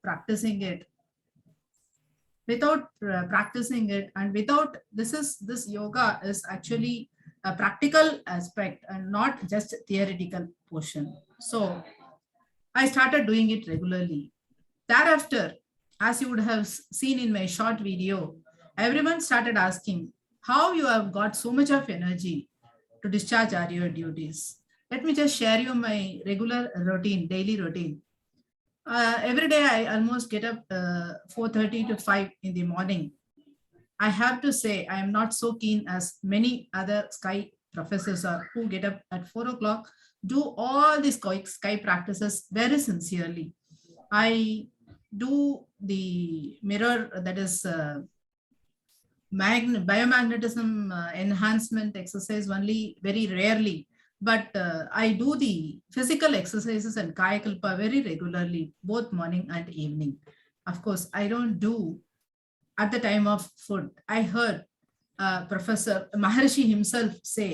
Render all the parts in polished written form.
practicing it, practicing it, and without this yoga is actually a practical aspect and not just theoretical portion. So I started doing it regularly. Thereafter, as you would have seen in my short video, everyone started asking how you have got so much of energy to discharge all your duties. Let me just share you my regular routine, daily routine. Every day I almost get up 4:30 to 5 in the morning. I have to say I am not so keen as many other sky professors are who get up at 4 o'clock, do all these sky practices very sincerely. I do the mirror, that is biomagnetism enhancement exercise only very rarely, but I do the physical exercises and kayakalpa very regularly, both morning and evening. Of course, I don't do at the time of food. I heard Professor Maharishi himself say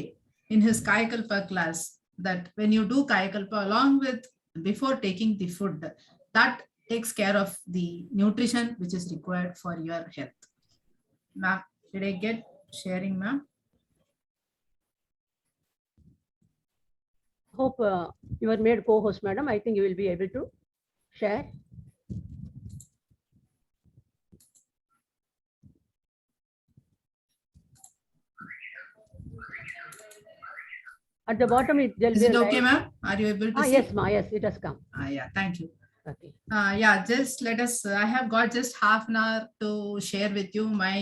in his kayakalpa class that when you do kayakalpa along with before taking the food, that takes care of the nutrition which is required for your health. Ma'am, did I get sharing, ma'am? Hope you are made co-host, madam. I think you will be able to share. At the bottom, is it okay, ma'am? Are you able to see? Yes, ma. Yes, it has come. Yeah, thank you. Okay. Yeah, just let us. I have got just half an hour to share with you my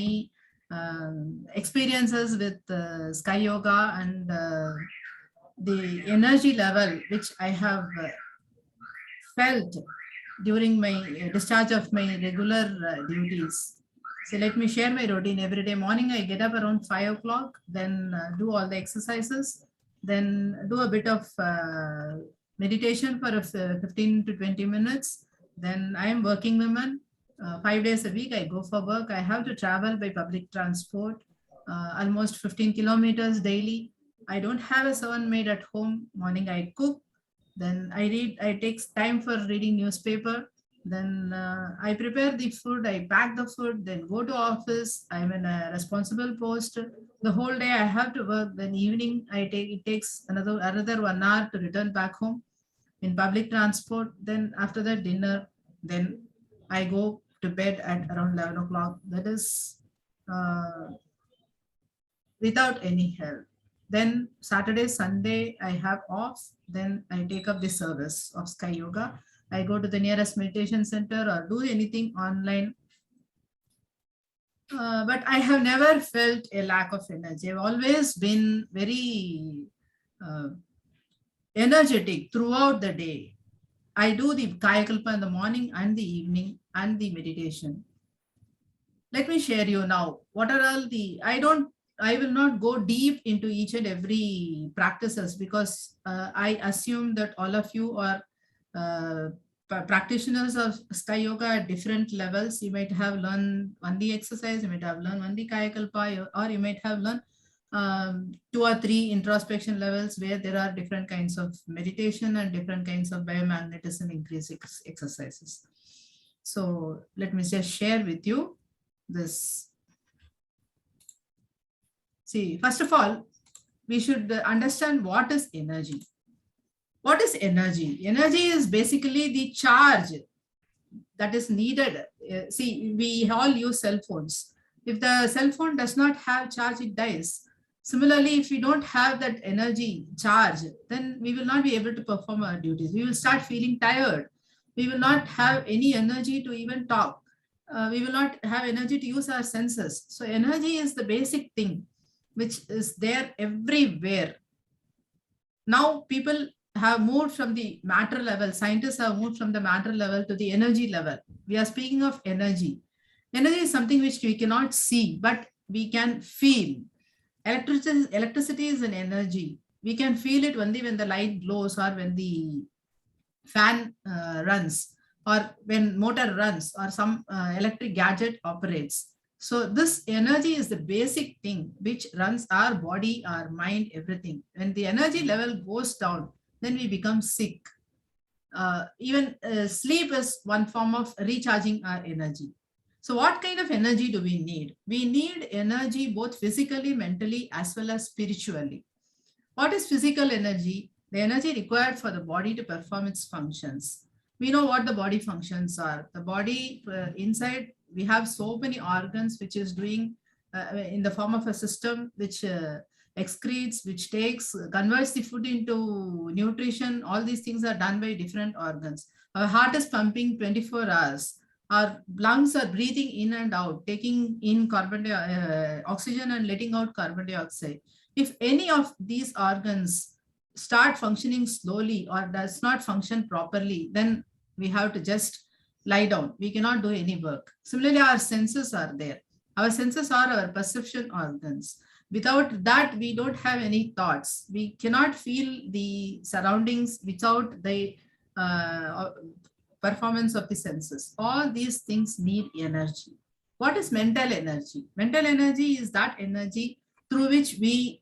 experiences with Sky Yoga and the energy level which I have felt during my discharge of my regular duties. So let me share my routine. Every day morning, I get up around 5 o'clock, then do all the exercises, then do a bit of meditation for 15 to 20 minutes. Then I am working woman. 5 days a week, I go for work. I have to travel by public transport, almost 15 kilometers daily. I don't have a servant maid at home. Morning, I cook. Then I read. I take time for reading newspaper. Then I prepare the food, I pack the food, then go to office. I'm in a responsible post. The whole day I have to work. Then evening it takes another 1 hour to return back home in public transport. Then after that dinner, then I go to bed at around 11 o'clock. That is without any help. Then Saturday, Sunday I have off. Then I take up the service of Sky Yoga. I go to the nearest meditation center or do anything online. But I have never felt a lack of energy. I've always been very energetic throughout the day. I do the kayakalpa in the morning and the evening and the meditation. Let me share you now. What are all the, I will not go deep into each and every practices because I assume that all of you are practitioners of Sky Yoga at different levels. You might have learned one the exercise, you might have learned one the kayakalpa, or you might have learned 2 or 3 introspection levels where there are different kinds of meditation and different kinds of biomagnetism increase exercises. So let me just share with you this. See, first of all, we should understand what is energy. What is energy? Energy is basically the charge that is needed. See, we all use cell phones. If the cell phone does not have charge, it dies. Similarly, if we don't have that energy charge, then we will not be able to perform our duties. We will start feeling tired. We will not have any energy to even talk. We will not have energy to use our senses. So energy is the basic thing which is there everywhere. Now people have moved from the matter level, scientists have moved from the matter level to the energy level. We are speaking of energy. Energy is something which we cannot see, but we can feel. Electricity is an energy. We can feel it only when the light glows or when the fan runs or when motor runs or some electric gadget operates. So this energy is the basic thing which runs our body, our mind, everything. When the energy level goes down, then we become sick. even sleep is one form of recharging our energy. So what kind of energy do we need? We need energy both physically, mentally, as well as spiritually. What is physical energy? The energy required for the body to perform its functions. We know what the body functions are. The body inside, we have so many organs which is doing in the form of a system which excretes, which takes, converts the food into nutrition. All these things are done by different organs. Our heart is pumping 24 hours. Our lungs are breathing in and out, taking in oxygen and letting out carbon dioxide. If any of these organs start functioning slowly or does not function properly, then we have to just lie down. We cannot do any work. Similarly, our senses are there. Our senses are our perception organs. Without that, we don't have any thoughts. We cannot feel the surroundings without the performance of the senses. All these things need energy. What is mental energy? Mental energy is that energy through which we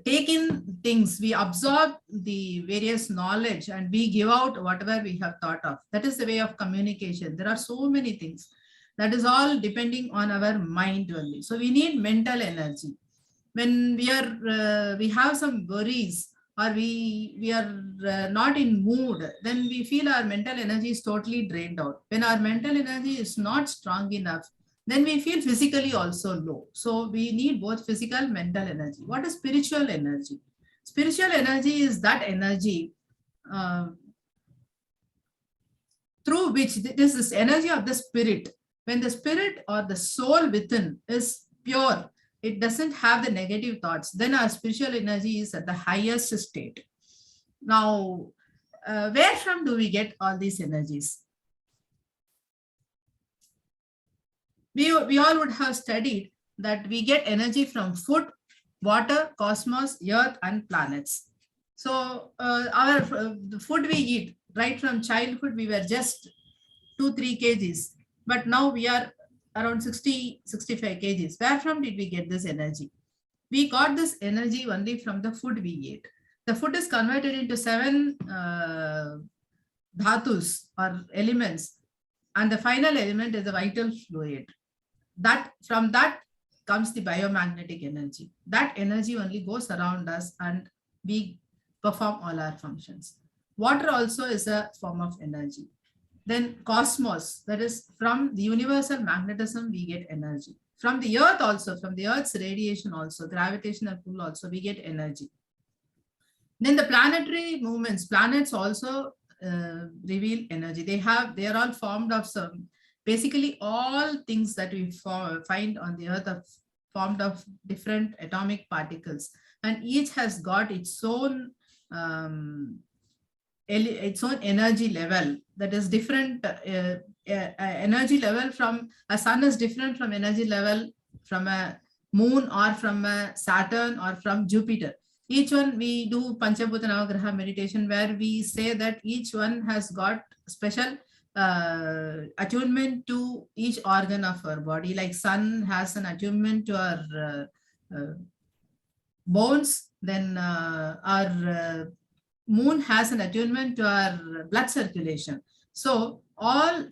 take in things, we absorb the various knowledge and we give out whatever we have thought of. That is the way of communication. There are so many things. That is all depending on our mind only. So we need mental energy. When we have some worries or we are not in mood, then we feel our mental energy is totally drained out. When our mental energy is not strong enough, then we feel physically also low. So we need both physical and mental energy. What is spiritual energy? Spiritual energy is that energy through which this is energy of the spirit. When the spirit or the soul within is pure, it doesn't have the negative thoughts, then our spiritual energy is at the highest state. Now, where from do we get all these energies? We all would have studied that we get energy from food, water, cosmos, earth, and planets. So the food we eat, right from childhood, we were just 2-3 kgs, but now we are around 60-65 kgs. Where from did we get this energy? We got this energy only from the food we ate. The food is converted into 7 dhatus or elements, and the final element is the vital fluid. From that comes the biomagnetic energy. That energy only goes around us and we perform all our functions. Water also is a form of energy. Then cosmos, that is from the universal magnetism, we get energy. From the earth also, from the earth's radiation also, gravitational pull also, we get energy. Then the planetary movements, planets also reveal energy. They are all formed of some, basically all things that we find on the earth are formed of different atomic particles, and each has got its own energy level that is different. Energy level from a sun is different from energy level from a moon or from a Saturn or from Jupiter. Each one, we do Panchabhuta Navagraha meditation where we say that each one has got special attunement to each organ of our body. Like sun has an attunement to our bones, then our moon has an attunement to our blood circulation. So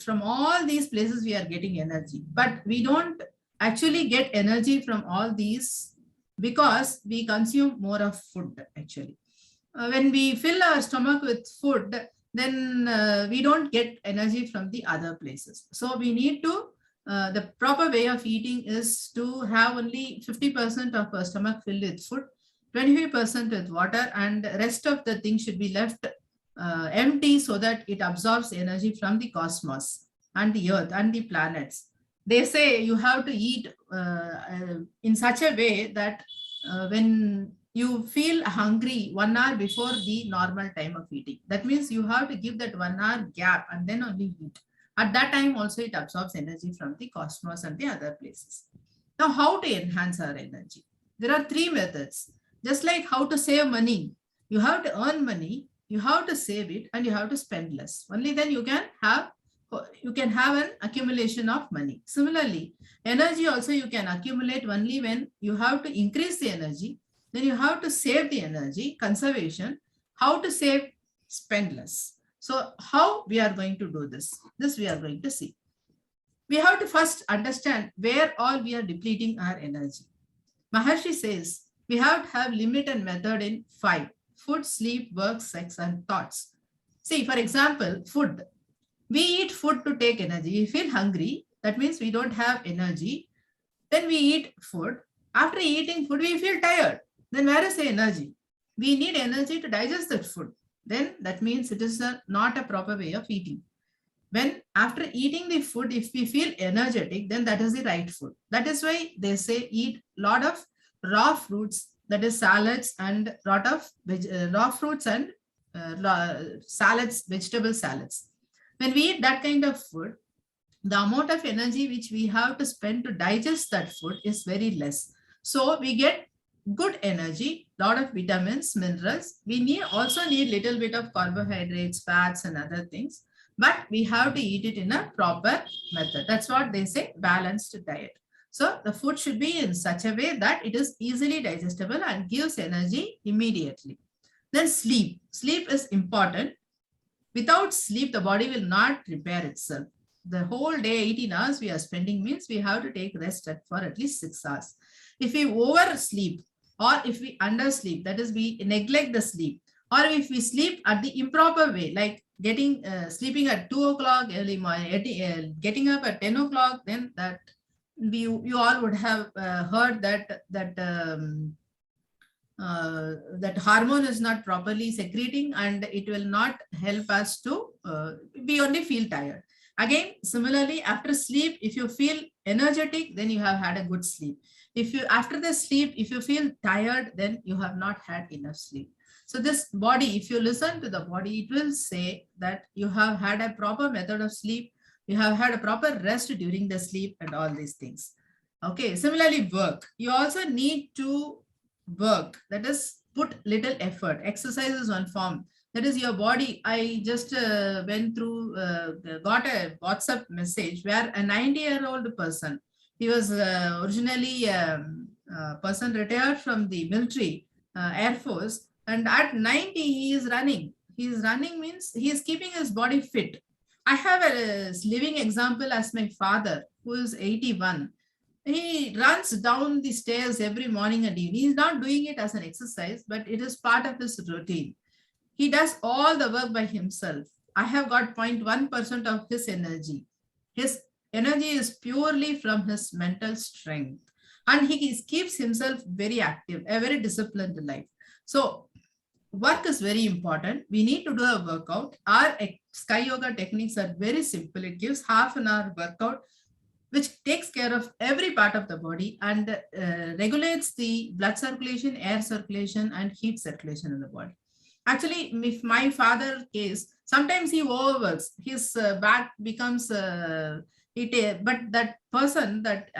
from all these places we are getting energy, but we don't actually get energy from all these because we consume more of food actually. When we fill our stomach with food, then we don't get energy from the other places. So we need to, the proper way of eating is to have only 50% of our stomach filled with food, 25% with water, and the rest of the thing should be left empty so that it absorbs energy from the cosmos and the earth and the planets. They say you have to eat in such a way that when you feel hungry 1 hour before the normal time of eating. That means you have to give that 1 hour gap and then only eat. At that time also it absorbs energy from the cosmos and the other places. Now, how to enhance our energy? There are 3 methods. Just like how to save money, you have to earn money, you have to save it, and you have to spend less. Only then you can have an accumulation of money. Similarly, energy also you can accumulate only when you have to increase the energy then you have to save the energy, conservation, how to save, spend less. So how we are going to do this? This we are going to see. We have to first understand where all we are depleting our energy. Maharishi says we have to have limit and method in 5: food, sleep, work, sex, and thoughts. See, for example, food. We eat food to take energy. We feel hungry. That means we don't have energy. Then we eat food. After eating food, we feel tired. Then where is the energy? We need energy to digest that food. Then that means it is not a proper way of eating. When after eating the food, if we feel energetic, then that is the right food. That is why they say eat a lot of raw fruits, that is salads, and lot of raw fruits and salads, vegetable salads. When we eat that kind of food, the amount of energy which we have to spend to digest that food is very less. So we get good energy, lot of vitamins, minerals. We also need little bit of carbohydrates, fats, and other things. But we have to eat it in a proper method. That's what they say, balanced diet. So the food should be in such a way that it is easily digestible and gives energy immediately. Then sleep. Sleep is important. Without sleep, the body will not repair itself. The whole day, 18 hours we are spending means we have to take rest for at least 6 hours. If we oversleep or if we undersleep, that is we neglect the sleep, or if we sleep at the improper way, like sleeping at 2 o'clock early morning, getting up at 10 o'clock, then that you all would have heard that hormone is not properly secreting and it will not help us to, we only feel tired. Again, similarly, after sleep, if you feel energetic, then you have had a good sleep. After the sleep, if you feel tired, then you have not had enough sleep. So this body, if you listen to the body, it will say that you have had a proper method of sleep, you have had a proper rest during the sleep and all these things. Okay, similarly, work. You also need to work, that is put little effort. Exercise is one form. That is your body. I just went through, got a WhatsApp message where a 90-year-old person, he was originally a person retired from the military, Air Force, and at 90, he is running. He is running means he is keeping his body fit. I have a living example as my father, who is 81. He runs down the stairs every morning and evening. He is not doing it as an exercise, but it is part of his routine. He does all the work by himself. I have got 0.1% of his energy. His energy is purely from his mental strength. And he keeps himself very active, a very disciplined life. So work is very important. We need to do a workout. Our Sky Yoga techniques are very simple. It gives half an hour workout, which takes care of every part of the body and regulates the blood circulation, air circulation, and heat circulation in the body. Actually, if my father's case, sometimes he overworks, his back becomes, but that person, that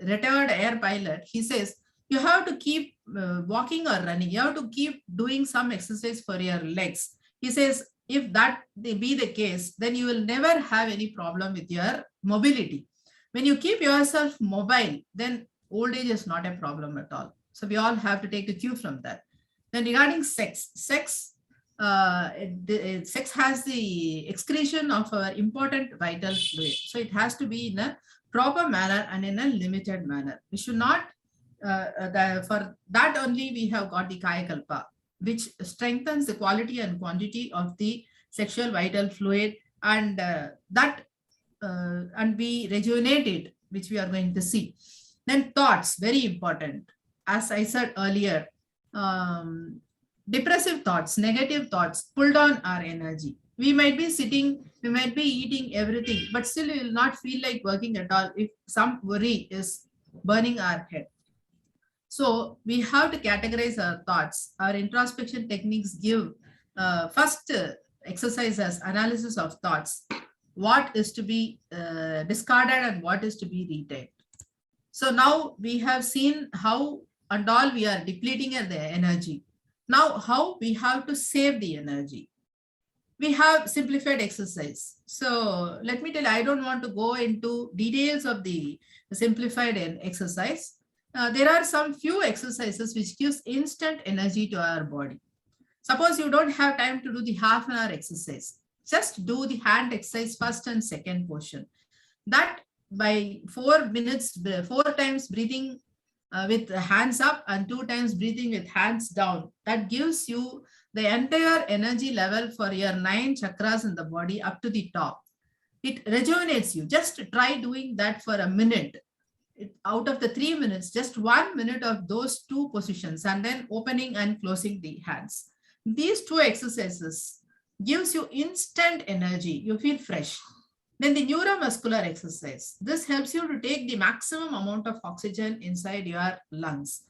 retired air pilot, he says, you have to keep walking or running. You have to keep doing some exercise for your legs. He says, if that be the case, then you will never have any problem with your mobility. When you keep yourself mobile, then old age is not a problem at all. So we all have to take a cue from that. Then regarding sex, sex has the excretion of our important vital fluid. So it has to be in a proper manner and in a limited manner. We should not, for that only we have got the Kaya Kalpa, which strengthens the quality and quantity of the sexual vital fluid, and and we rejuvenate it, which we are going to see. Then thoughts, very important. As I said earlier, depressive thoughts, negative thoughts pull down our energy. We might be sitting, we might be eating everything, but still we will not feel like working at all if some worry is burning our head. So we have to categorize our thoughts. Our introspection techniques give first exercise as analysis of thoughts. What is to be discarded and what is to be retained. So now we have seen how and all we are depleting the energy. Now how we have to save the energy. We have simplified exercise. So let me tell you, I don't want to go into details of the simplified exercise. there are some few exercises which gives instant energy to our body. Suppose you don't have time to do the half an hour exercise. Just do the hand exercise first and second portion. That by 4 minutes, 4 times breathing with hands up and 2 times breathing with hands down. That gives you the entire energy level for your 9 chakras in the body up to the top. It rejuvenates you. Just try doing that for a minute. Out of the 3 minutes, just 1 minute of those 2 positions and then opening and closing the hands. These 2 exercises gives you instant energy. You feel fresh. Then the neuromuscular exercise. This helps you to take the maximum amount of oxygen inside your lungs.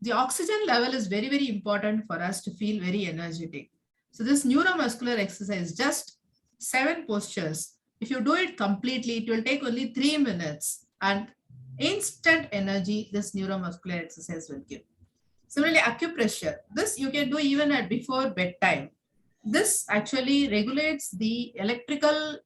The oxygen level is very, very important for us to feel very energetic. So this neuromuscular exercise, just 7 postures. If you do it completely, it will take only 3 minutes and instant energy this neuromuscular exercise will give. Similarly, acupressure. This you can do even at before bedtime. This actually regulates the electrical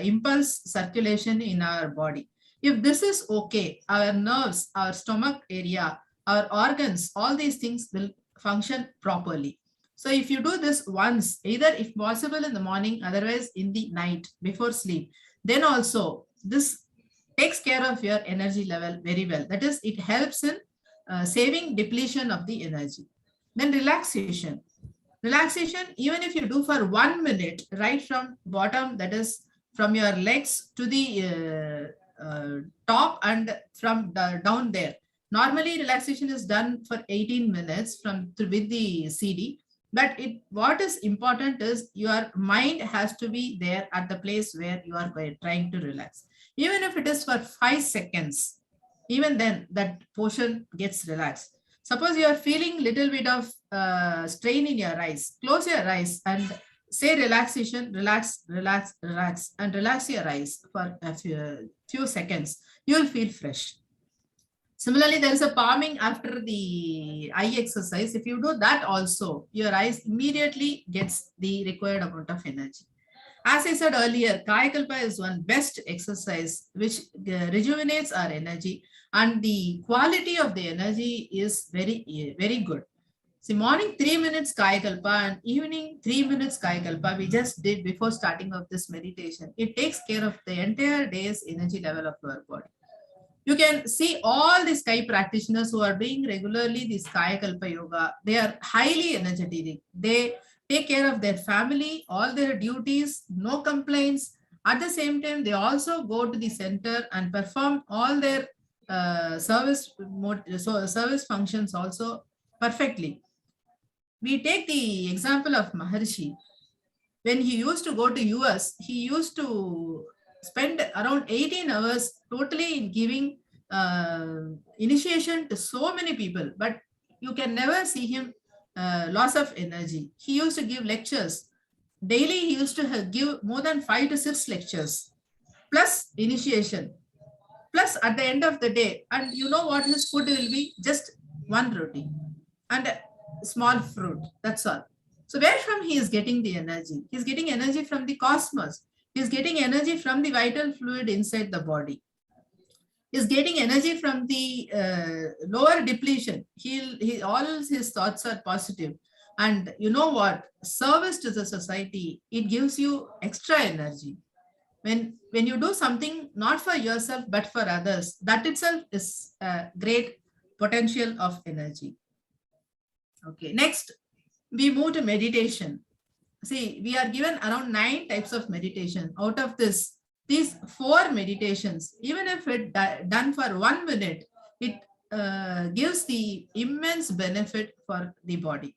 impulse circulation in our body. If this is okay, our nerves, our stomach area, our organs, all these things will function properly. So if you do this once, either if possible in the morning, otherwise in the night before sleep, then also this takes care of your energy level very well. That is, it helps in saving depletion of the energy. Then relaxation. Relaxation, even if you do for 1 minute, right from bottom, that is from your legs to the top and from down there. Normally, relaxation is done for 18 minutes with the CD. But what is important is your mind has to be there at the place where you are trying to relax. Even if it is for 5 seconds, even then that portion gets relaxed. Suppose you are feeling little bit of strain in your eyes. Close your eyes and say relaxation, relax, relax, relax, and relax your eyes for a few seconds. You will feel fresh. Similarly, there is a palming after the eye exercise. If you do that also, your eyes immediately gets the required amount of energy. As I said earlier, Kayakalpa is one best exercise which rejuvenates our energy, and the quality of the energy is very, very good. See, morning 3 minutes Kayakalpa and evening 3 minutes Kayakalpa we just did before starting of this meditation. It takes care of the entire day's energy level of your body. You can see all these Kai practitioners who are doing regularly this Kayakalpa yoga. They are highly energetic. They take care of their family, all their duties, no complaints. At the same time, they also go to the center and perform all their service functions also perfectly. We take the example of Maharishi. When he used to go to US, he used to spend around 18 hours totally in giving initiation to so many people, but you can never see him loss of energy. He used to give lectures. Daily, he used to give more than 5 to 6 lectures, plus initiation, plus at the end of the day. And you know what his food will be? Just one roti and a small fruit. That's all. So where from he is getting the energy? He's getting energy from the cosmos. He's getting energy from the vital fluid inside the body. He's getting energy from the lower depletion. All his thoughts are positive. And you know what? Service to the society, it gives you extra energy. When you do something not for yourself, but for others, that itself is a great potential of energy. Okay, next, we move to meditation. See, we are given around 9 types of meditation. Out of these 4 meditations, even if it done for 1 minute, it gives the immense benefit for the body.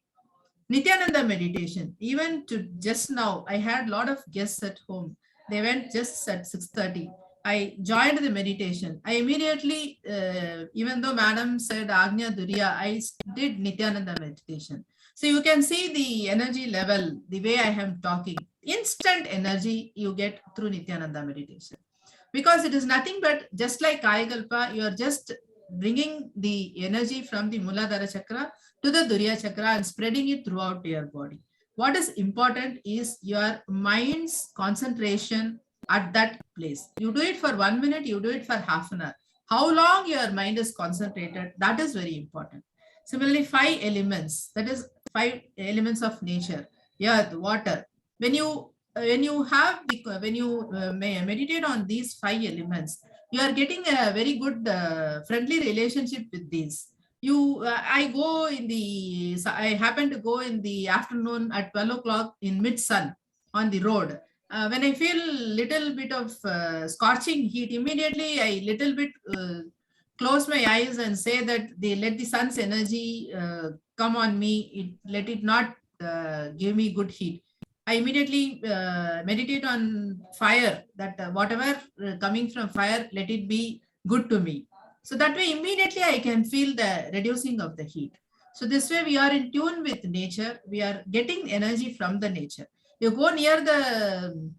Nityananda meditation, even to just now, I had a lot of guests at home. They went just at 6:30. I joined the meditation. I immediately, even though Madam said Agnya Durya, I did Nityananda meditation. So you can see the energy level, the way I am talking. Instant energy you get through Nityananda meditation. Because it is nothing but just like Kayakalpa, you are just bringing the energy from the Muladhara chakra to the Durya chakra and spreading it throughout your body. What is important is your mind's concentration at that place. You do it for 1 minute, you do it for half an hour. How long your mind is concentrated, that is very important. Similarly, 5 elements, that is 5 elements of nature, earth, water. When you meditate on these 5 elements, you are getting a very good friendly relationship with these. I happen to go in the afternoon at 12 o'clock in mid sun on the road. When I feel little bit of scorching heat, immediately I little bit close my eyes and say that let the sun's energy come on me. Let it not give me good heat. I immediately meditate on fire, that whatever coming from fire, let it be good to me. So that way, immediately I can feel the reducing of the heat. So this way we are in tune with nature. We are getting energy from the nature. You go near the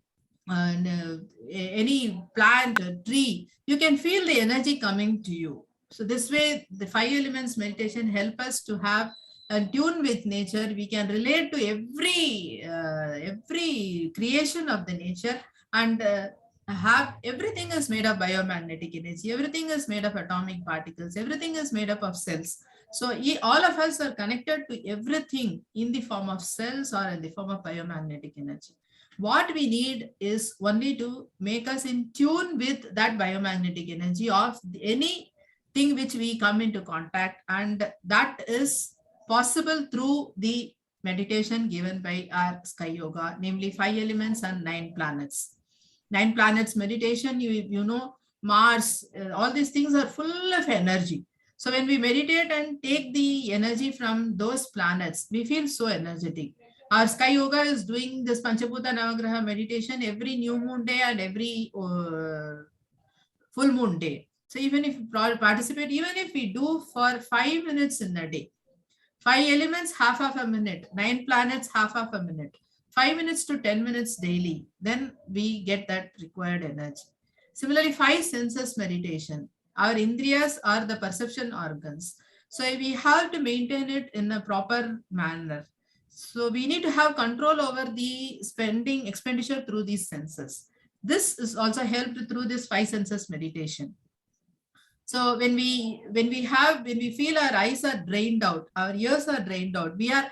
any plant, tree, you can feel the energy coming to you. So this way, the 5 elements meditation help us to have a tune with nature. We can relate to every creation of the nature, and have everything is made of biomagnetic energy. Everything is made of atomic particles. Everything is made up of cells. So all of us are connected to everything in the form of cells or in the form of biomagnetic energy. What we need is only to make us in tune with that biomagnetic energy of anything which we come into contact, and that is possible through the meditation given by our Sky Yoga, namely 5 elements and 9 planets. 9 planets meditation, you know, Mars, all these things are full of energy. So when we meditate and take the energy from those planets, we feel so energetic. Our Sky Yoga is doing this Panchabhuta Navagraha meditation every new moon day and every full moon day. So even if we participate, even if we do for 5 minutes in a day, 5 elements, half of a minute, 9 planets, half of a minute, 5 minutes to 10 minutes daily, then we get that required energy. Similarly, 5 senses meditation. Our indriyas are the perception organs. So we have to maintain it in a proper manner. So we need to have control over the expenditure through these senses. This is also helped through this 5 senses meditation. So when we feel our eyes are drained out, our ears are drained out, before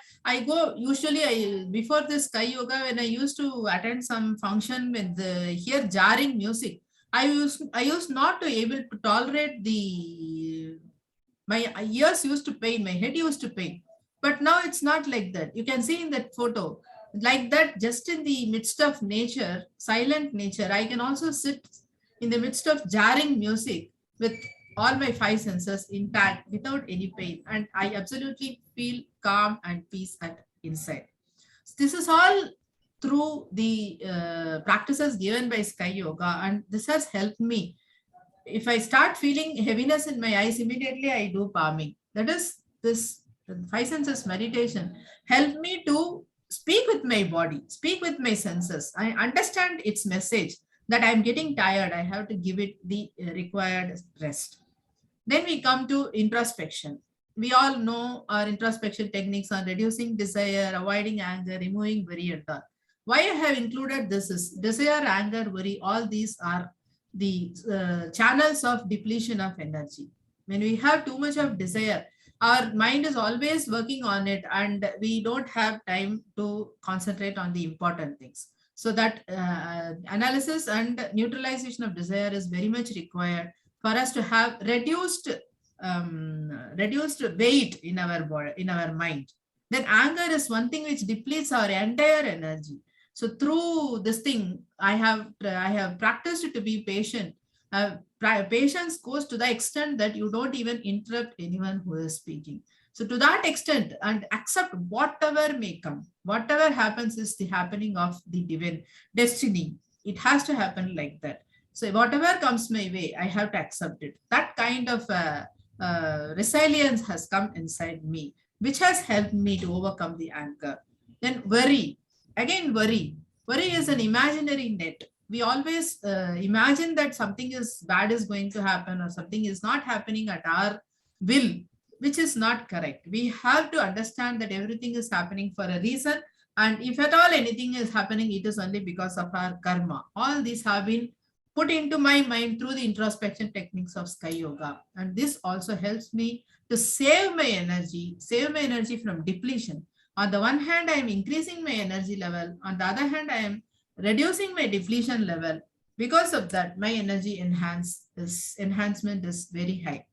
this Sky Yoga, when I used to attend some function with hear jarring music, I used not to able to tolerate my ears used to pain, my head used to pain. But now it's not like that. You can see in that photo, like that, just in the midst of nature, silent nature, I can also sit in the midst of jarring music with all my 5 senses intact without any pain. And I absolutely feel calm and peace at inside. So this is all through the practices given by Sky Yoga. And this has helped me. If I start feeling heaviness in my eyes, immediately I do palming. That is this 5 senses meditation helped me to speak with my body, speak with my senses. I understand its message that I'm getting tired. I have to give it the required rest. Then we come to introspection. We all know our introspection techniques on reducing desire, avoiding anger, removing worry and all. Why I have included this is desire, anger, worry, all these are the channels of depletion of energy. When we have too much of desire, our mind is always working on it and we don't have time to concentrate on the important things. So that analysis and neutralization of desire is very much required for us to have reduced weight in our body, in our mind. Then anger is one thing which depletes our entire energy. So through this thing, I have practiced to be patient. Patience goes to the extent that you don't even interrupt anyone who is speaking. So to that extent, and accept whatever may come, whatever happens is the happening of the divine destiny. It has to happen like that. So whatever comes my way, I have to accept it. That kind of resilience has come inside me, which has helped me to overcome the anger. Then worry. Again, worry. Worry is an imaginary net. We always imagine that something is bad is going to happen or something is not happening at our will, which is not correct. We have to understand that everything is happening for a reason. And if at all anything is happening, it is only because of our karma. All these have been put into my mind through the introspection techniques of Sky Yoga. And this also helps me to save my energy from depletion. On the one hand, I am increasing my energy level. On the other hand, I am reducing my depletion level. Because of that, my energy enhancement is very high.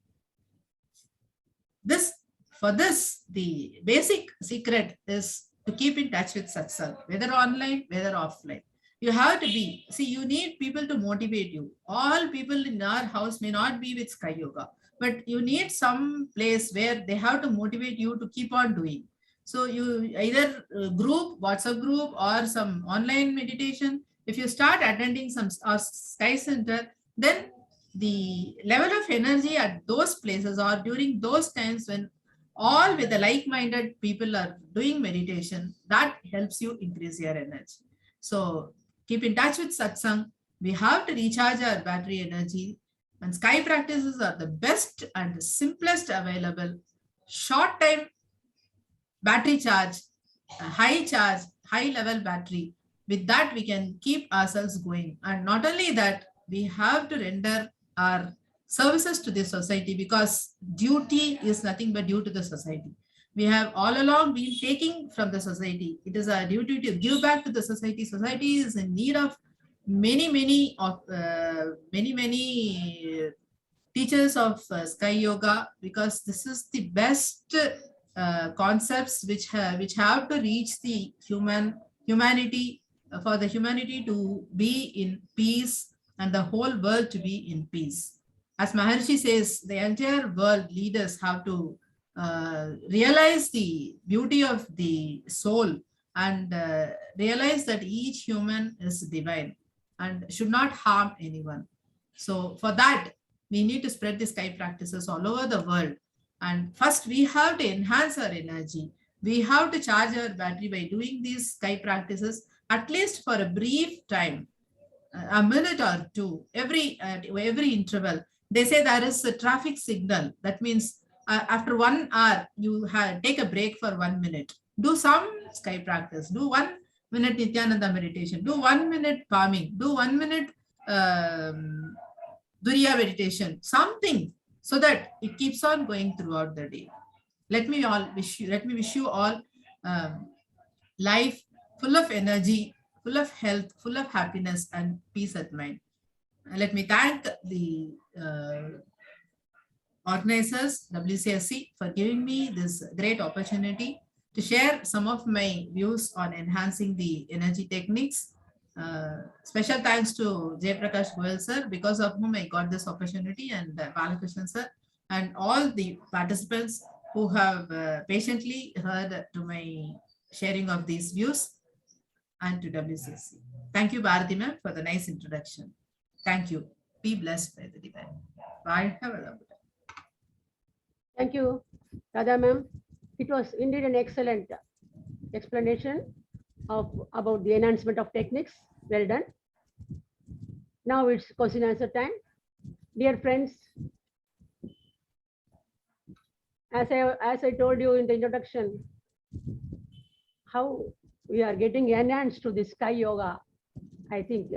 For this, the basic secret is to keep in touch with satsang, whether online, whether offline. You have to be, see, you need people to motivate you. All people in our house may not be with Sky Yoga, but you need some place where they have to motivate you to keep on doing. So you either group, WhatsApp group, or some online meditation. If you start attending some Sky Center, then the level of energy at those places or during those times when all with the like-minded people are doing meditation, that helps you increase your energy. So keep in touch with satsang. We have to recharge our battery energy, and Sky practices are the best and the simplest available. Short time battery charge, high level battery. With that, we can keep ourselves going. And not only that, we have to render our services to the society, because duty is nothing but due to the society. We have all along been taking from the society. It is our duty to give back to the society. Society is in need of many teachers of Sky Yoga, because this is the best concepts which have to reach the humanity, for the humanity to be in peace and the whole world to be in peace. As Maharishi says, the entire world leaders have to realize the beauty of the soul and realize that each human is divine and should not harm anyone. So for that, we need to spread the Sky practices all over the world. And first, we have to enhance our energy. We have to charge our battery by doing these Sky practices, at least for a brief time, a minute or two, every interval. They say there is a traffic signal. That means after 1 hour, you take a break for 1 minute. Do some Sky practice. Do 1 minute Nityananda meditation. Do 1 minute palming. Do 1 minute Duriya meditation. Something, so that it keeps on going throughout the day. Let me wish you all life full of energy, full of health, full of happiness and peace at mind. Let me thank the organizers, WCSC, for giving me this great opportunity to share some of my views on enhancing the energy techniques. Special thanks to Jay Prakash Goyal sir, because of whom I got this opportunity, and Balakrishnan sir, and all the participants who have patiently heard to my sharing of these views, and to WCSC. Thank you, Bharati ma'am, for the nice introduction. Thank you. Be blessed by the divine. Bye. Have a lovely day. Thank you, Radha ma'am. It was indeed an excellent explanation about the enhancement of techniques. Well done. Now it's question answer time. Dear friends, as I told you in the introduction, how we are getting enhanced to the Sky Yoga, I think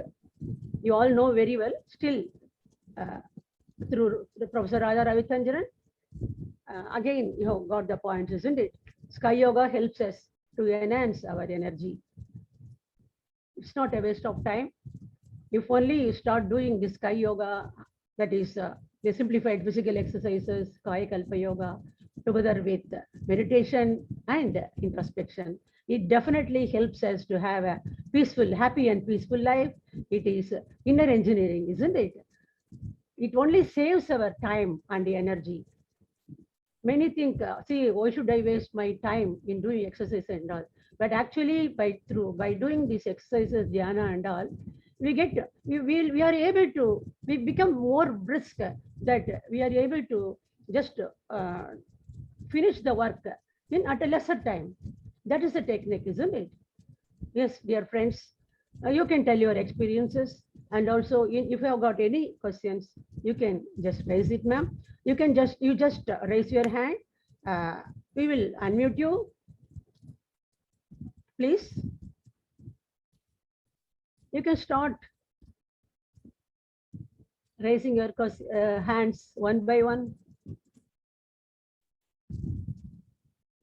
you all know very well. Still, through the Professor Radha Ravichandran, again, you have got the point, isn't it? Sky Yoga helps us to enhance our energy. It's not a waste of time. If only you start doing this Sky Yoga, that is the simplified physical exercises, Kaya Kalpa Yoga, together with meditation and introspection, it definitely helps us to have a peaceful, happy and peaceful life. It is inner engineering, isn't it? It only saves our time and the energy. Many think, see, why should I waste my time in doing exercise and all? But actually, by doing these exercises, dhyana and all, we are able to, we become more brisk, that we are able to just finish the work at a lesser time. That is the technique, isn't it? Yes, dear friends, you can tell your experiences, and also if you have got any questions, you can just raise it, ma'am. You just raise your hand. We will unmute you. Please. You can start raising your hands one by one.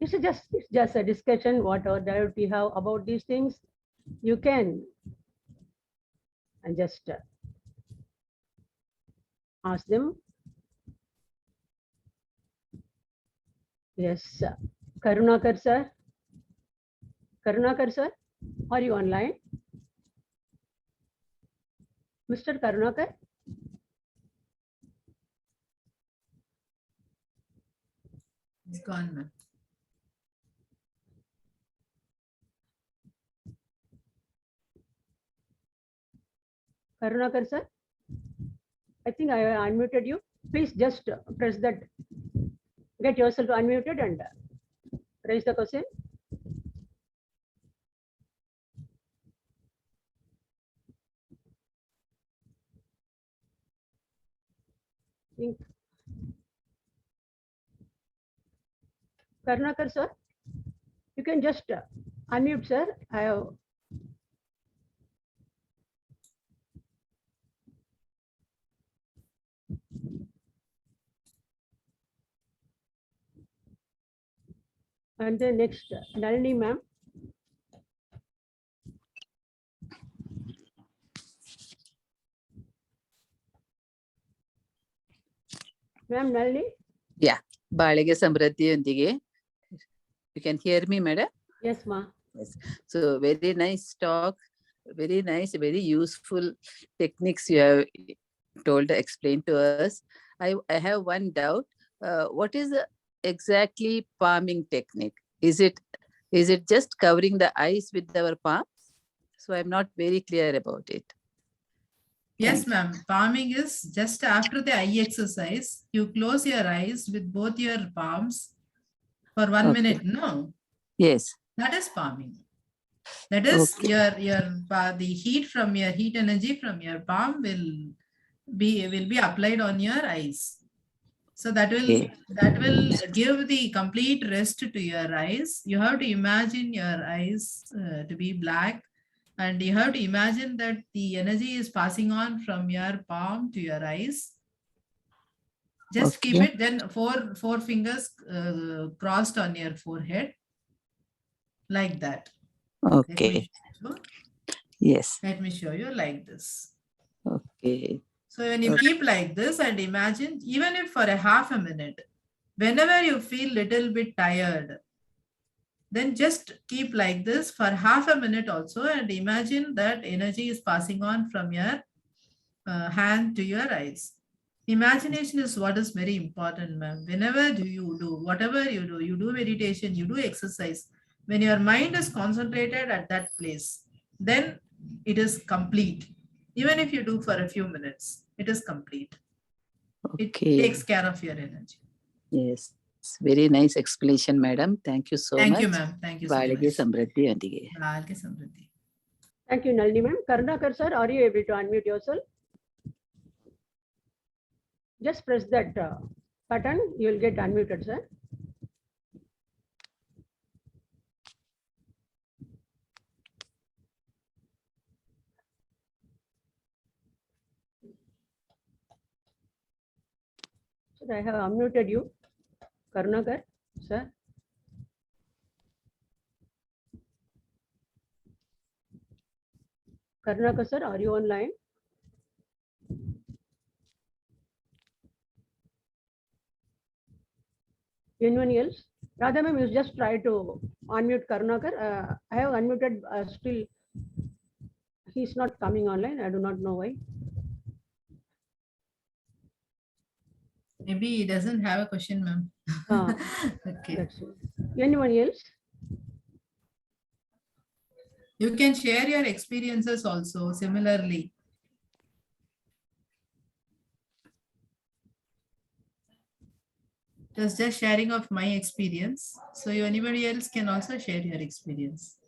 It's just a discussion, whatever doubt you have about these things, you can and just ask them. Yes, Karunakar sir. Karunakar sir, are you online? Mr. Karunakar? It's gone, ma'am. Karunakar sir, I think I unmuted you. Please just press that, get yourself unmuted and raise the question. Karunakar sir, you can just unmute sir. I have and then next Nalini ma'am. Ma'am Nalini? Yeah, Balige Samrati Undige. You can hear me, madam? Yes, ma. Yes. So very nice talk, very nice, very useful techniques you have explained to us. I have one doubt. What is the exactly palming technique? Is it just covering the eyes with our palms? So I'm not very clear about it. Yes, ma'am. Palming is just after the eye exercise. You close your eyes with both your palms for 1 minute. No. Yes. That is palming. That is the heat from your heat energy from your palm will be applied on your eyes. So that will give the complete rest to your eyes. You have to imagine your eyes to be black, and you have to imagine that the energy is passing on from your palm to your eyes. Just keep it, then four fingers crossed on your forehead, like that. Okay. Yes. Let me show you like this. Okay. So when you keep like this and imagine, even if for a half a minute, whenever you feel little bit tired, then just keep like this for half a minute also, and imagine that energy is passing on from your hand to your eyes. Imagination is what is very important, ma'am. Whenever you do, whatever you do meditation, you do exercise, when your mind is concentrated at that place, then it is complete. Even if you do for a few minutes, it is complete. Okay. It takes care of your energy. Yes. Very nice explanation, madam. Thank you so much. Thank you, ma'am. Thank you so much. Thank you, Nalini ma'am. Karunakar sir, are you able to unmute yourself? Just press that button, you will get unmuted, sir. So I have unmuted you, Karunakar, sir. Karunakar sir, are you online? Anyone else? Radha ma'am, you just try to unmute Karunakar. I have unmuted, still he's not coming online. I do not know why. Maybe he doesn't have a question, ma'am. Okay. That's it. Anyone else? You can share your experiences also similarly. Just sharing of my experience. So anybody else can also share your experience.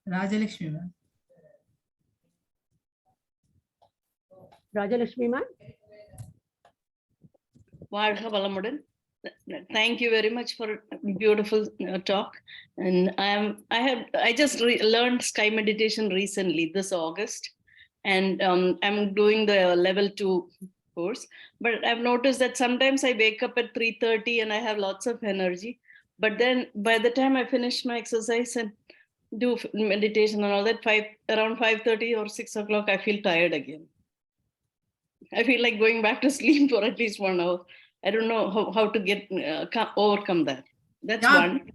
Rajalakshmi ma'am. Rajalakshmi ma'am. Thank you very much for a beautiful talk. And I just learned sky meditation recently this August, and I'm doing the level 2 course. But I've noticed that sometimes I wake up at 3:30 and I have lots of energy. But then by the time I finish my exercise and do meditation and all that, around 5:30 or 6 o'clock, I feel tired again. I feel like going back to sleep for at least 1 hour. I don't know how to get overcome that. That's one.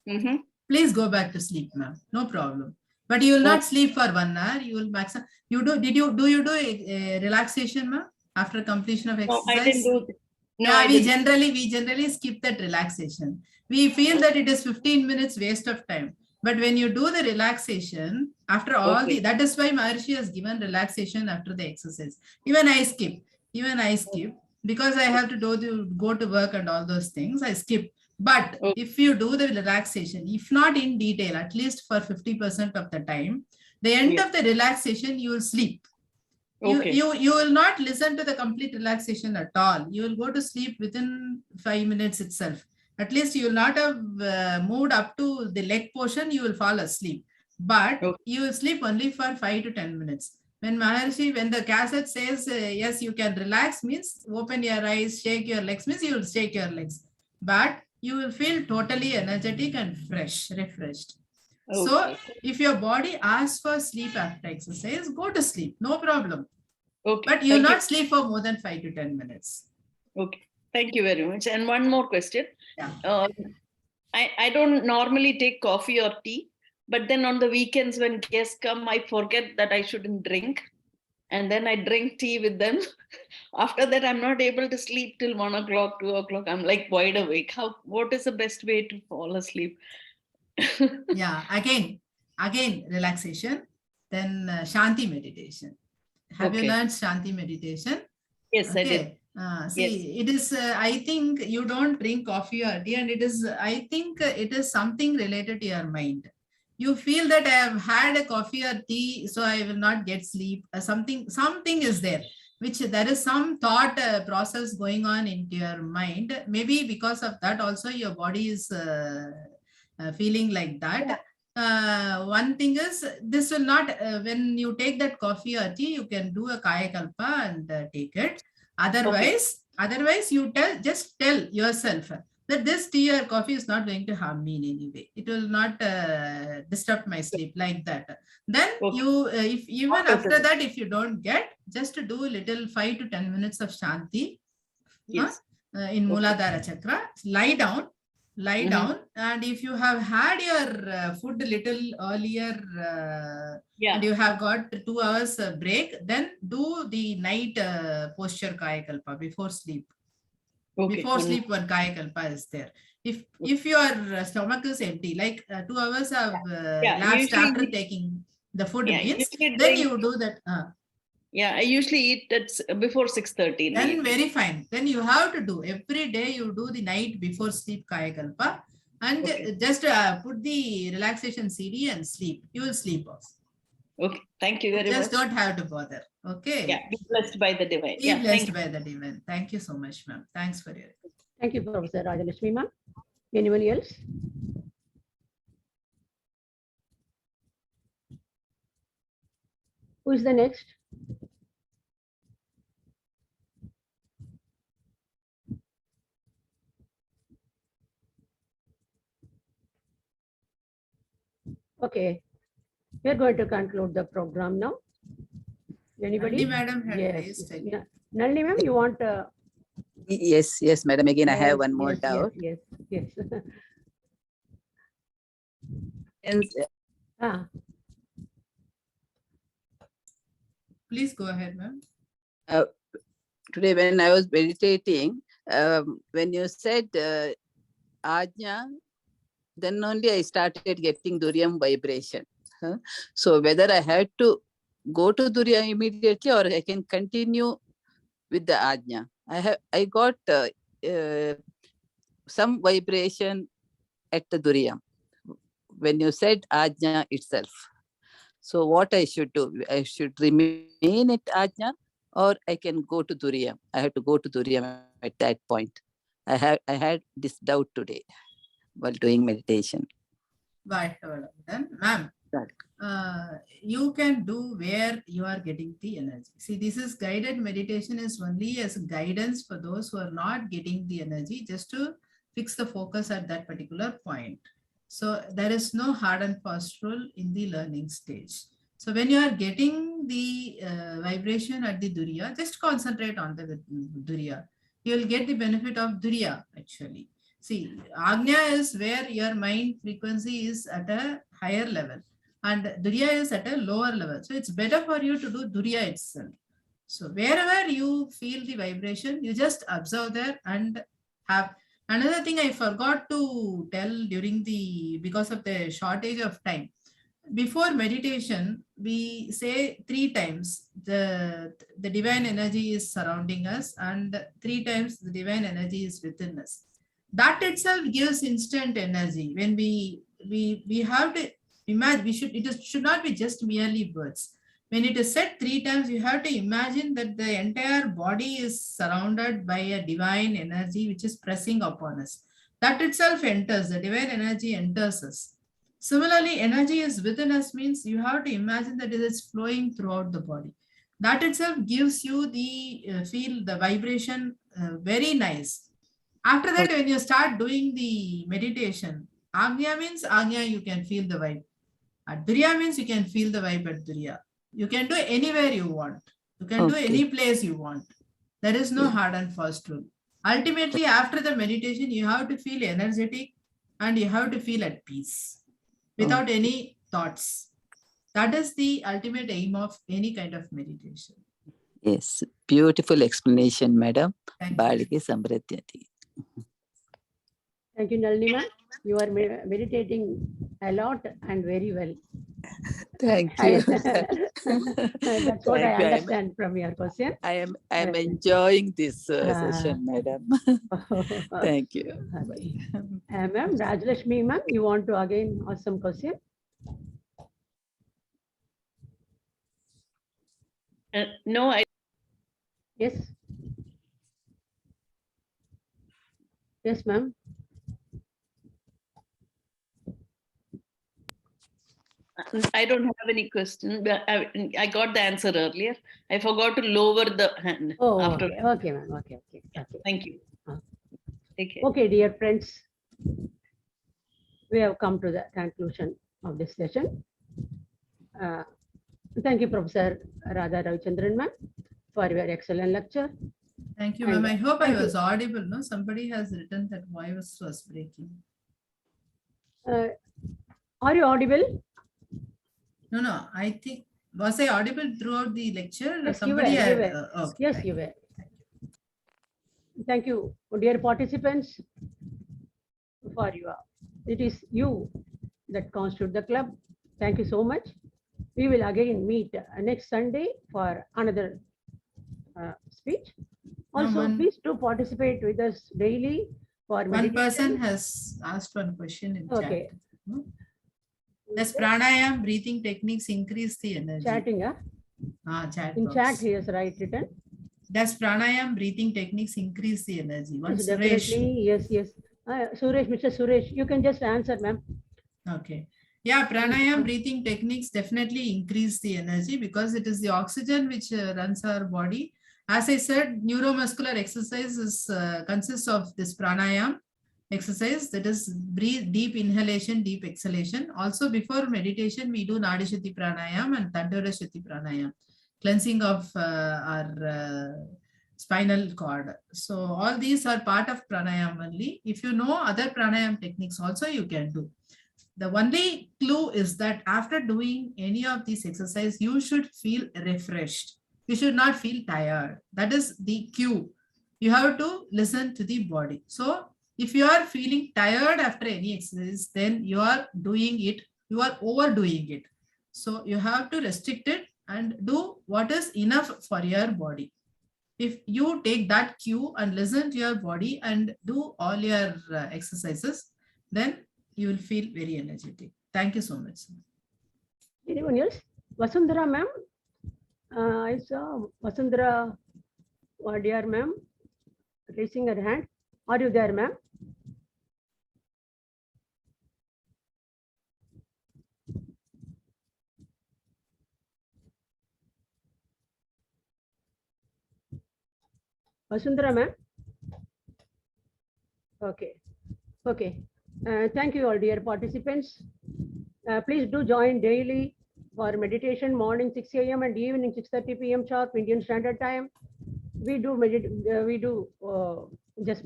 Mm-hmm. Please go back to sleep, ma'am. No problem. But you will not sleep for 1 hour. You will maximum. You do a relaxation, ma'am, after completion of exercise? No, I didn't do it. No, yeah, we generally skip that relaxation. We feel that it is 15 minutes waste of time. But when you do the relaxation, after all that is why Maharishi has given relaxation after the exercise. Even I skip because I have to go to work and all those things. I skip. But if you do the relaxation, if not in detail, at least for 50% of the time, the end of the relaxation, you will sleep. You will not listen to the complete relaxation at all. You will go to sleep within 5 minutes itself. At least you will not have moved up to the leg portion, you will fall asleep. But you will sleep only for 5 to 10 minutes. When the cassette says, yes, you can relax, means open your eyes, shake your legs, means you will shake your legs. But you will feel totally energetic and refreshed. So if your body asks for sleep after exercise, go to sleep, no problem. But you will not sleep for more than 5 to 10 minutes. Okay. Thank you very much. And one more question. Yeah. I don't normally take coffee or tea, but then on the weekends when guests come, I forget that I shouldn't drink. And then I drink tea with them. After that, I'm not able to sleep till 1 o'clock, 2 o'clock. I'm like wide awake. What is the best way to fall asleep? Yeah, again, relaxation, then Shanti meditation. Have you learned Shanti meditation? Yes, I did. It is, I think you don't drink coffee or tea, and I think it is something related to your mind. You feel that I have had a coffee or tea, so I will not get sleep. Something is there, which there is some thought process going on into your mind. Maybe because of that also your body is feeling like that. One thing is, this will not, when you take that coffee or tea, you can do a Kaya Kalpa and take it. Otherwise, you just tell yourself that this tea or coffee is not going to harm me in any way. It will not disturb my sleep, like that. Then if even after that, if you don't get, just to do a little 5 to 10 minutes of Shanti in Muladhara Chakra, lie down, and if you have had your food a little earlier and you have got 2 hours break, then do the night posture Kaya Kalpa before sleep. Before sleep, one Kaya Kalpa is there. If your stomach is empty, like 2 hours have lapsed after taking the food means, then you do that. I usually eat before 6:30. Then very fine. Then you have to do every day. You do the night before sleep Kaya Kalpa, and just put the relaxation CD and sleep. You will sleep off. Okay, thank you very much. Just don't have to bother. Okay. Yeah, be blessed by the divine. Be blessed by the divine. Thank you so much, ma'am. Thanks for your. Thank you, Professor Rajalakshmi, ma'am. Anyone else? Who is the next? Okay, we are going to conclude the program now. Anybody? Nalini madam had raised. Nalini ma'am, you want? Yes, madam. Again, I have one more doubt. Yes. Please go ahead, ma'am. Today, when I was meditating, when you said Ajna, then only I started getting Duryam vibration. So whether I had to go to Duryam immediately or I can continue with the Ajna. I got some vibration at the Duryam when you said Ajna itself. So what I should do? I should remain at Ajna or I can go to Duryam. I have to go to Duryam at that point. I had this doubt today while doing meditation. Right, ma'am. you can do where you are getting the energy. See, this is guided meditation is only as guidance for those who are not getting the energy, just to fix the focus at that particular point. So there is no hard and fast rule in the learning stage. So when you are getting the vibration at the Duriya, just concentrate on the Duriya. You will get the benefit of Duriya actually. See, Agnya is where your mind frequency is at a higher level and Duriya is at a lower level. So it's better for you to do Duriya itself. So wherever you feel the vibration, you just observe there and have. Another thing I forgot to tell because of the shortage of time. Before meditation, we say 3 times the divine energy is surrounding us and 3 times the divine energy is within us. That itself gives instant energy. When we have to imagine, it should not be just merely words. When it is said 3 times, you have to imagine that the entire body is surrounded by a divine energy which is pressing upon us. That itself enters, the divine energy enters us. Similarly, energy is within us means you have to imagine that it is flowing throughout the body. That itself gives you the feel, the vibration very nice. After that, when you start doing the meditation, Agnya means Agnya, you can feel the vibe. At Duriya means you can feel the vibe at Duriya. You can do anywhere you want. You can do any place you want. There is no hard and fast rule. Ultimately, after the meditation, you have to feel energetic and you have to feel at peace without any thoughts. That is the ultimate aim of any kind of meditation. Yes, beautiful explanation, madam. Thank you. Thank you, Nalini ma'am. You are meditating a lot and very well. Thank you. That's what I understand from your question. I am enjoying this session, madam. Thank you. Ma'am, Rajlashmi ma'am, you want to again ask some question? No, Yes. Yes, ma'am. I don't have any question. I got the answer earlier. I forgot to lower the hand. Oh, after. Okay, ma'am. Okay. Thank you. Take care. Okay, dear friends, we have come to the conclusion of this session. Thank you, Professor Radha Ravichandran ma'am, for your excellent lecture. Thank you, ma'am. I hope I was audible. No, somebody has written that voice was breaking. Are you audible? No. I think, was I audible throughout the lecture? Yes, Somebody you had, were. okay, Yes, you were. Thank you, dear participants, for your. It is you that constitute the club. Thank you so much. We will again meet next Sunday for another speech. Also, please do participate with us daily for meditation. One person has asked one question in Okay. chat. Does pranayam breathing techniques increase the energy? Chatting, chat in box. chat he has written. Does pranayam breathing techniques increase the energy? One Yes, Suresh. definitely, yes. Suresh, Mr. Suresh, you can just answer, ma'am. Okay. Yeah, pranayam breathing techniques definitely increase the energy because it is the oxygen which runs our body. As I said, neuromuscular exercise consists of this pranayam exercise, that is breathe, deep inhalation, deep exhalation. Also before meditation, we do Nadishati pranayam and Tandurashati pranayam, cleansing of our spinal cord. So all these are part of pranayam only. If you know other pranayam techniques also, you can do. The only clue is that after doing any of these exercises, you should feel refreshed. You should not feel tired. That is the cue. You have to listen to the body. So if you are feeling tired after any exercise, then you are doing it, you are overdoing it. So you have to restrict it and do what is enough for your body. If you take that cue and listen to your body and do all your exercises, then you will feel very energetic. Thank you so much. Anyone else? Vasundhara ma'am. I saw Vasundhara, dear ma'am, raising her hand. Are you there, ma'am? Vasundhara ma'am. Okay. Okay. Thank you all dear participants. Please do join daily for meditation morning 6 a.m. and evening 6:30 p.m. sharp Indian Standard Time. We do just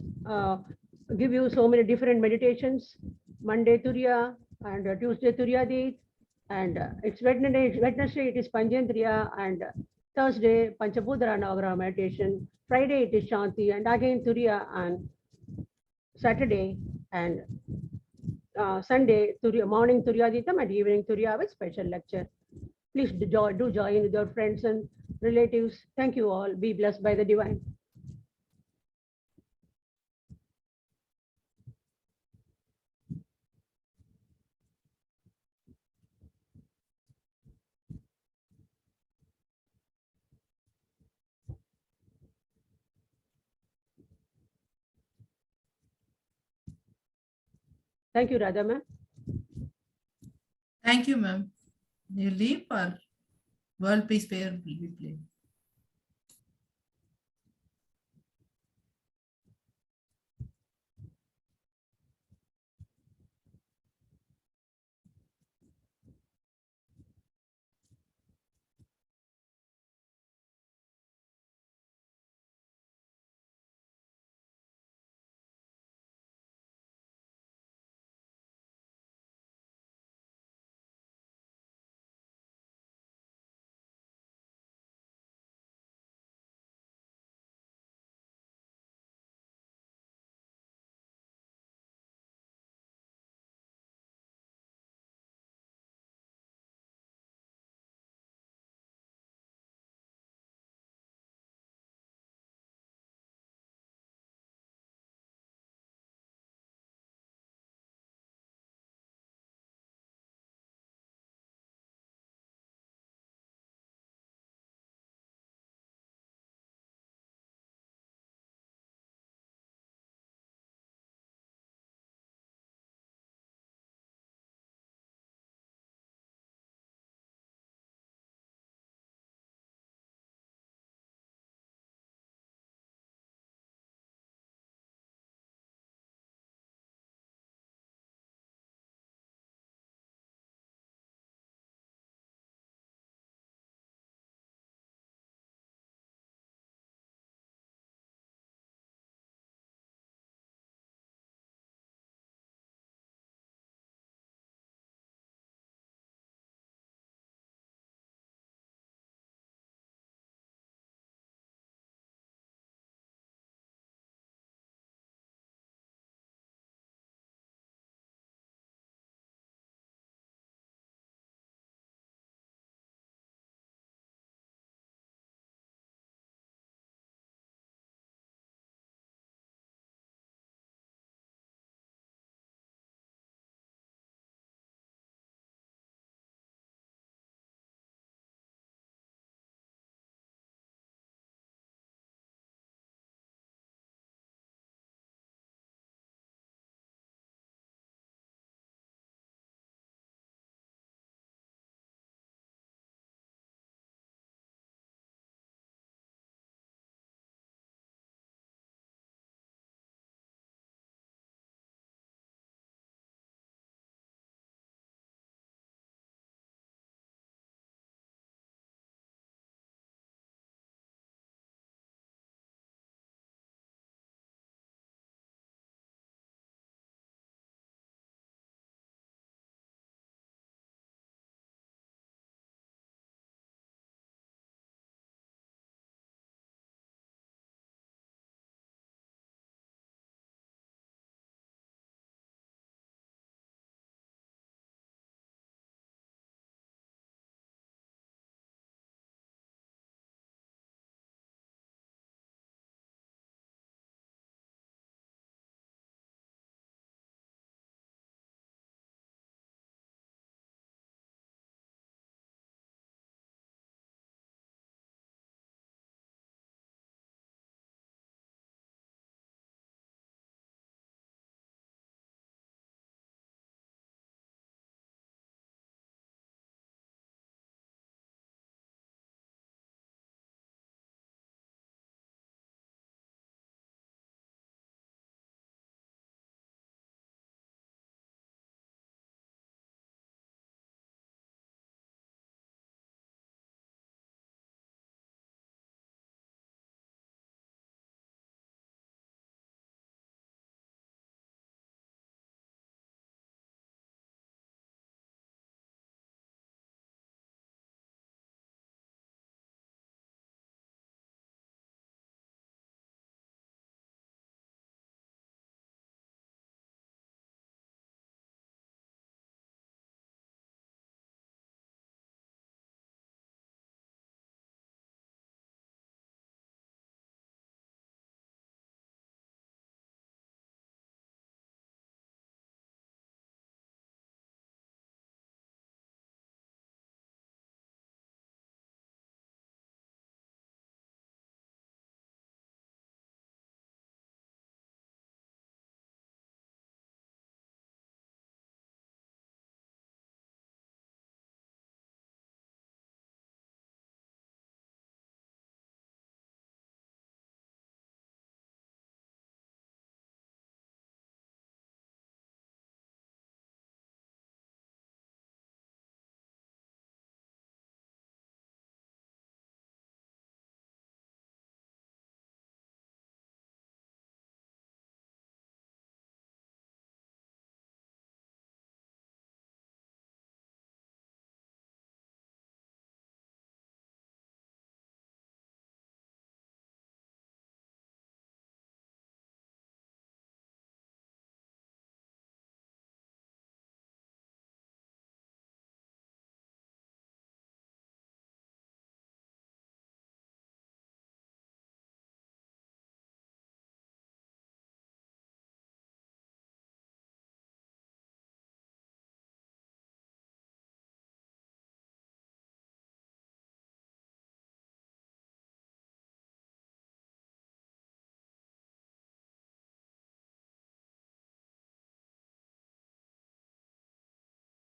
give you so many different meditations. Monday Turiya and Tuesday Turyadit, and it's Wednesday it is Panjendriya, and Thursday Panchabhudra Navagraha meditation. Friday it is Shanti, and again Turiya, and Saturday and Sunday morning Turyaditam and evening Turiya with special lecture. Please do join with your friends and relatives. Thank you all. Be blessed by the divine. Thank you, Radha ma'am. Thank you, ma'am. You leave or World Peace Prayer will be played.